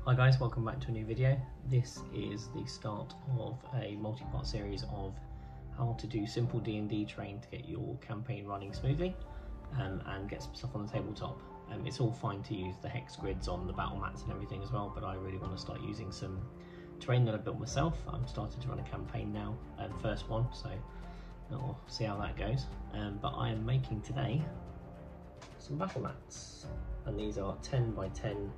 Hi guys, welcome back to a new video. This is the start of a multi-part series of how to do simple D&D terrain to get your campaign running smoothly and get some stuff on the tabletop. It's all fine to use the hex grids on the battle mats and everything as well, but I really want to start using some terrain that I built myself. I'm starting to run a campaign now, the first one, so we'll see how that goes. But I am making today some battle mats, and these are 10 by 10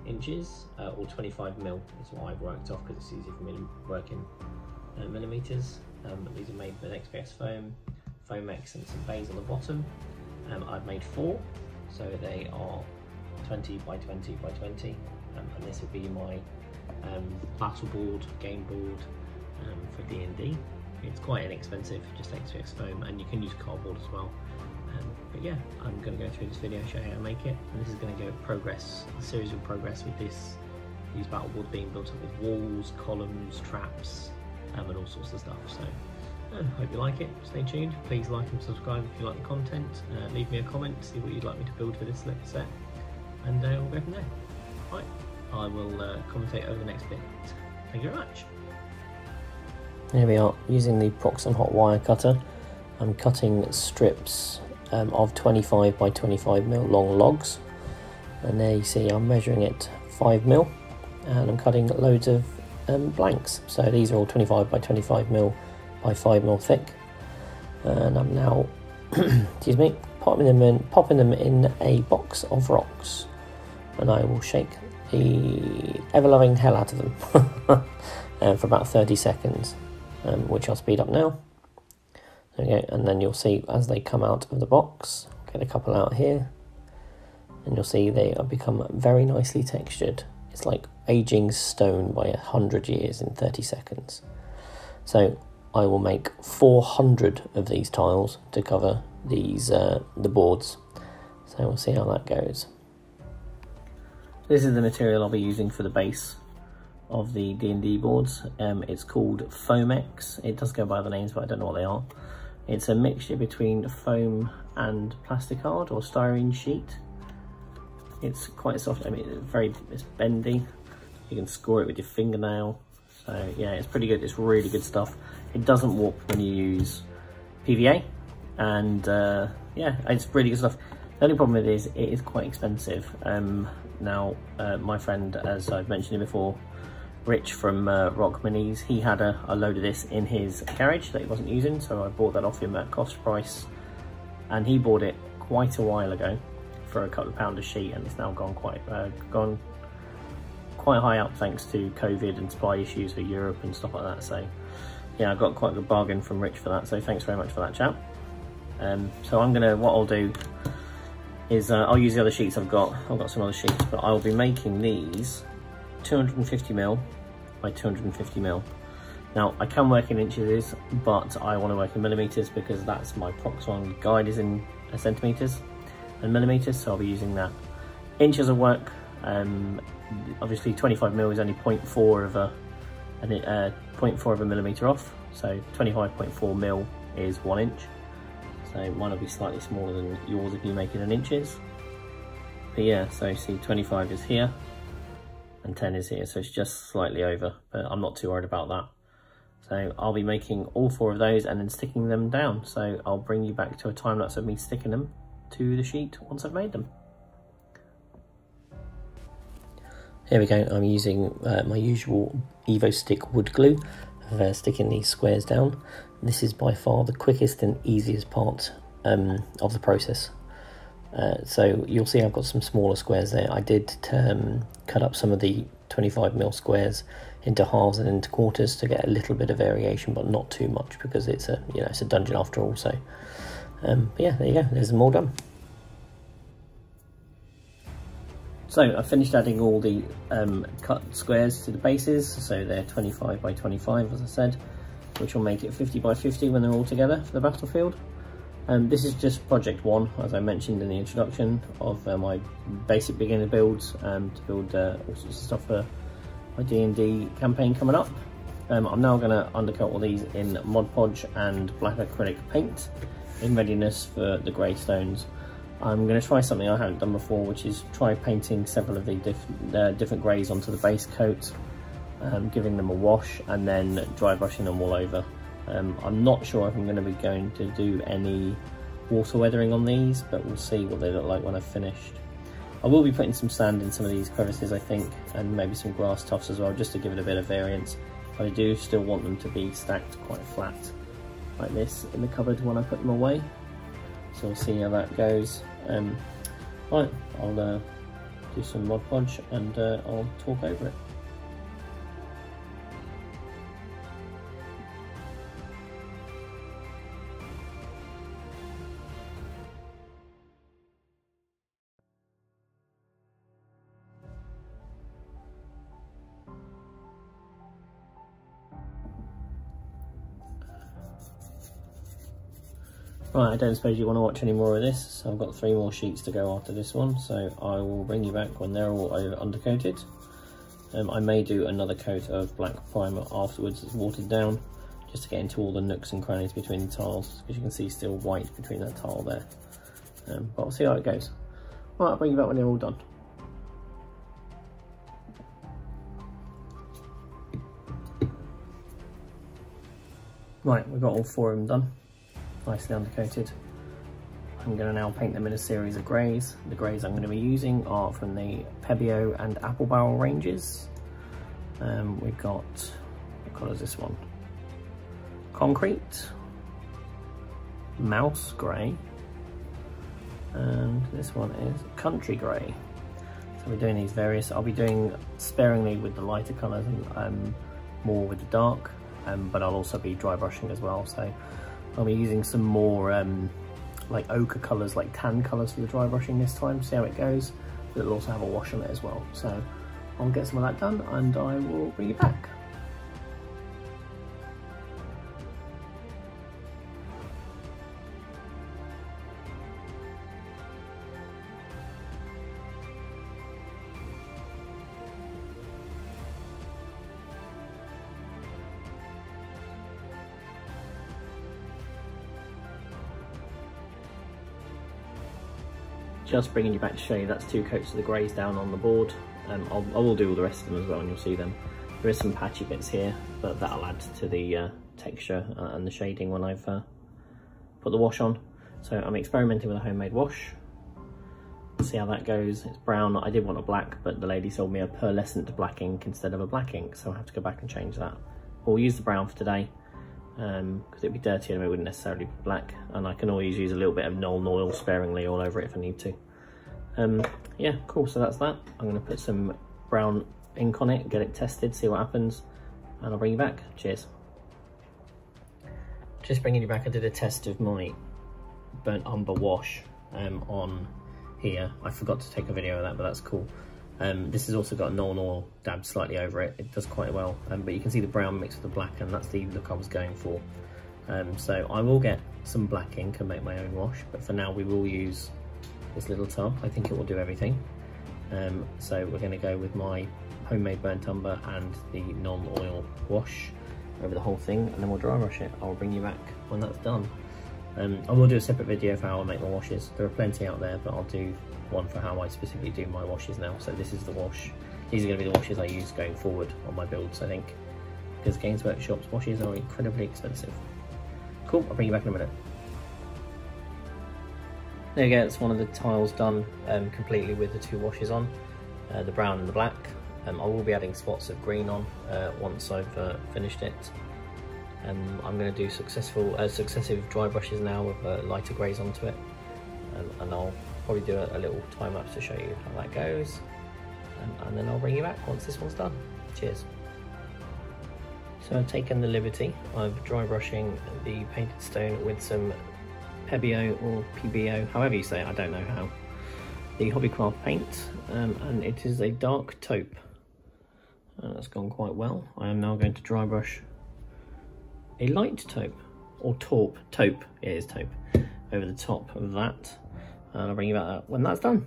inches or 25 mil is what I've worked off because it's easy for me to work in millimeters. But these are made with XPS foam, Foamex and some bays on the bottom. I've made 4, so they are 20 by 20 by 20, and this will be my battle board, game board for D&D. It's quite inexpensive, just XPS foam, and you can use cardboard as well. But yeah, I'm going to go through this video, show you how to make it, and this is going to go progress. The series will progress with these battle boards being built up with walls, columns, traps, and all sorts of stuff. So hope you like it. Stay tuned. Please like and subscribe if you like the content. Leave me a comment, see what you'd like me to build for this next set, and we'll go from there. Right, I will commentate over the next bit. Thank you very much. Here we are, using the Proxon hot wire cutter. I'm cutting strips of 25 by 25 mil long logs, and there you see I'm measuring it 5 mil, and I'm cutting loads of blanks. So these are all 25 by 25 mil by 5 mil thick, and I'm now excuse me, popping them in a box of rocks, and I will shake the ever-loving hell out of them for about 30 seconds, which I'll speed up now. Okay, and then you'll see as they come out of the box, get a couple out here, and you'll see they have become very nicely textured. It's like aging stone by 100 years in 30 seconds. So I will make 400 of these tiles to cover these the boards. So we'll see how that goes. This is the material I'll be using for the base of the D&D boards. It's called Foamex. It does go by the names, but I don't know what they are. It's a mixture between foam and plasticard or styrene sheet. It's quite soft. I mean, it's bendy. You can score it with your fingernail. So yeah, it's pretty good. It's really good stuff. It doesn't warp when you use PVA, and yeah, it's really good stuff. The only problem with it is quite expensive. Now, my friend, as I've mentioned before, Rich from Rock Minis, he had a load of this in his garage that he wasn't using, so I bought that off him at cost price, and he bought it quite a while ago for a couple of pound a sheet, and it's now gone quite high up thanks to COVID and supply issues for Europe and stuff like that. So yeah, I got quite a good bargain from Rich for that, so thanks very much for that, chap. So what I'll do is I'll use the other sheets I've got some other sheets, but I'll be making these 250 mil by 250 mil. Now I can work in inches, but I want to work in millimeters because that's my Proxon guide is in centimeters and millimeters, so I'll be using that. Inches of work, obviously 25 mil is only 0.4 of a millimeter off, so 25.4 mil is 1 inch. So mine will be slightly smaller than yours if you make it in inches. But yeah, so you see 25 is here and 10 is here, so it's just slightly over, but I'm not too worried about that. So I'll be making all 4 of those and then sticking them down. So I'll bring you back to a time lapse of me sticking them to the sheet once I've made them. Here we go, I'm using my usual Evo stick wood glue for sticking these squares down. This is by far the quickest and easiest part of the process. So you'll see I've got some smaller squares there. I did cut up some of the 25 mil squares into halves and into quarters to get a little bit of variation, but not too much because it's a it's a dungeon after all. So but yeah, there you go. There's them all done. So I finished adding all the cut squares to the bases. So they're 25 by 25, as I said, which will make it 50 by 50 when they're all together for the battlefield. This is just project 1, as I mentioned in the introduction, of my basic beginner builds to build all sorts of stuff for my D&D campaign coming up. I'm now going to undercut all these in Mod Podge and black acrylic paint in readiness for the grey stones. I'm going to try something I haven't done before, which is try painting several of the different greys onto the base coat, giving them a wash and then dry brushing them all over. I'm not sure if I'm going to be going to do any water weathering on these, but we'll see what they look like when I've finished. I will be putting some sand in some of these crevices, I think, and maybe some grass tufts as well, just to give it a bit of variance. But I do still want them to be stacked quite flat, like this, in the cupboard when I put them away. So we'll see how that goes. Right, I'll do some Mod Podge and I'll talk over it. Right, I don't suppose you want to watch any more of this, so I've got 3 more sheets to go after this one, so I will bring you back when they're all undercoated. I may do another coat of black primer afterwards that's watered down, just to get into all the nooks and crannies between the tiles, because you can see still white between that tile there. But we'll see how it goes. Right, I'll bring you back when they're all done. Right, we've got all 4 of them done. Nicely undercoated. I'm going to now paint them in a series of greys. The greys I'm going to be using are from the Pebbio and Apple Barrel ranges. We've got, what colour is this one? Concrete, Mouse Grey, and this one is Country Grey. So we're doing these various, I'll be doing sparingly with the lighter colours and more with the dark, but I'll also be dry brushing as well. So I'll be using some more like ochre colours, like tan colours for the dry brushing this time, see how it goes. But it'll also have a wash on it as well. So I'll get some of that done and I will bring you back. Just bringing you back to show you that's 2 coats of the greys down on the board. I will do all the rest of them as well and you'll see them. There is some patchy bits here, but that'll add to the texture and the shading when I've put the wash on. So I'm experimenting with a homemade wash. See how that goes. It's brown. I did want a black, but the lady sold me a pearlescent black ink instead of a black ink, so I'll have to go back and change that. But we'll use the brown for today, because it'd be dirty and it wouldn't necessarily be black, and I can always use a little bit of Nuln Oil sparingly all over it if I need to. Yeah, cool, so that's that. I'm going to put some brown ink on it, get it tested, see what happens, and I'll bring you back. Cheers. Just bringing you back, I did a test of my burnt umber wash on here. I forgot to take a video of that, but that's cool. This has also got a Nuln Oil dabbed slightly over it. It does quite well, but you can see the brown mixed with the black, and that's the look I was going for. So I will get some black ink and make my own wash, but for now we will use this little tub. I think it will do everything. So we're going to go with my homemade burnt umber and the Nuln Oil wash over the whole thing, and then we'll dry brush it. I'll bring you back when that's done. I will do a separate video for how I make my washes. There are plenty out there, but I'll do one for how I specifically do my washes now. So this is the wash. These are going to be the washes I use going forward on my builds, I think, because Games Workshop's washes are incredibly expensive. Cool, I'll bring you back in a minute. There you go, it's one of the tiles done completely with the 2 washes on, the brown and the black. I will be adding spots of green on once I've finished it. I'm going to do successive dry brushes now with lighter greys onto it, and I'll probably do a little time lapse to show you how that goes, and then I'll bring you back once this one's done. Cheers. So I've taken the liberty of dry brushing the painted stone with some Pebbio or PBO, however you say it, I don't know how, the Hobbycraft paint, and it is a dark taupe. That's gone quite well. I am now going to dry brush a light taupe, or taupe, it is taupe, over the top of that, and I'll bring you back when that's done.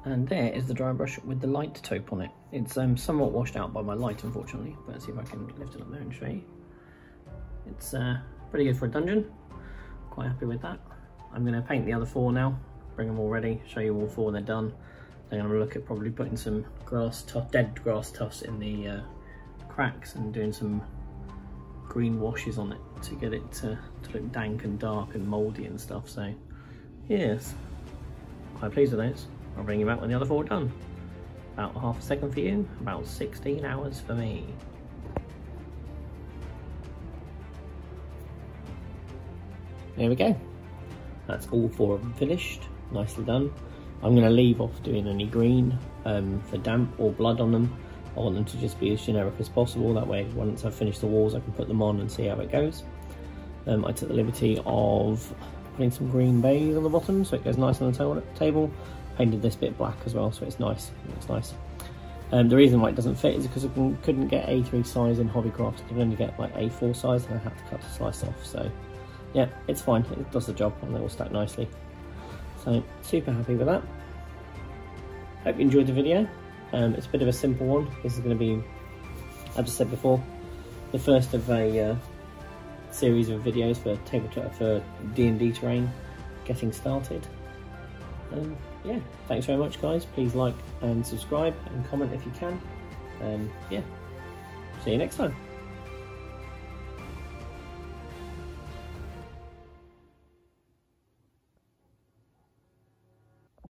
And there is the dry brush with the light taupe on it. It's somewhat washed out by my light, unfortunately, but let's see if I can lift it up there and show you. It's pretty good for a dungeon. Quite happy with that. I'm going to paint the other 4 now, bring them all ready, show you all 4 when they're done. Then I'm going to look at probably putting some dead grass tufts in the cracks and doing some green washes on it to get it to look dank and dark and mouldy and stuff. So yes, quite pleased with those. I'll bring you back when the other 4 are done. About half a second for you, about 16 hours for me. There we go. That's all 4 of them finished, nicely done. I'm going to leave off doing any green for damp or blood on them. I want them to just be as generic as possible, that way once I've finished the walls I can put them on and see how it goes. I took the liberty of putting some green baize on the bottom so it goes nice on the table. Painted this bit black as well so it's nice, it looks nice. The reason why it doesn't fit is because I couldn't get A3 size in Hobbycraft, I could only get like A4 size and I had to cut a slice off, so yeah, it's fine, it does the job and they all stack nicely. So super happy with that. Hope you enjoyed the video. It's a bit of a simple one. This is going to be, as I said before, the first of a series of videos for tabletop for D&D terrain getting started. Yeah, thanks very much guys. Please like and subscribe and comment if you can. Yeah, see you next time.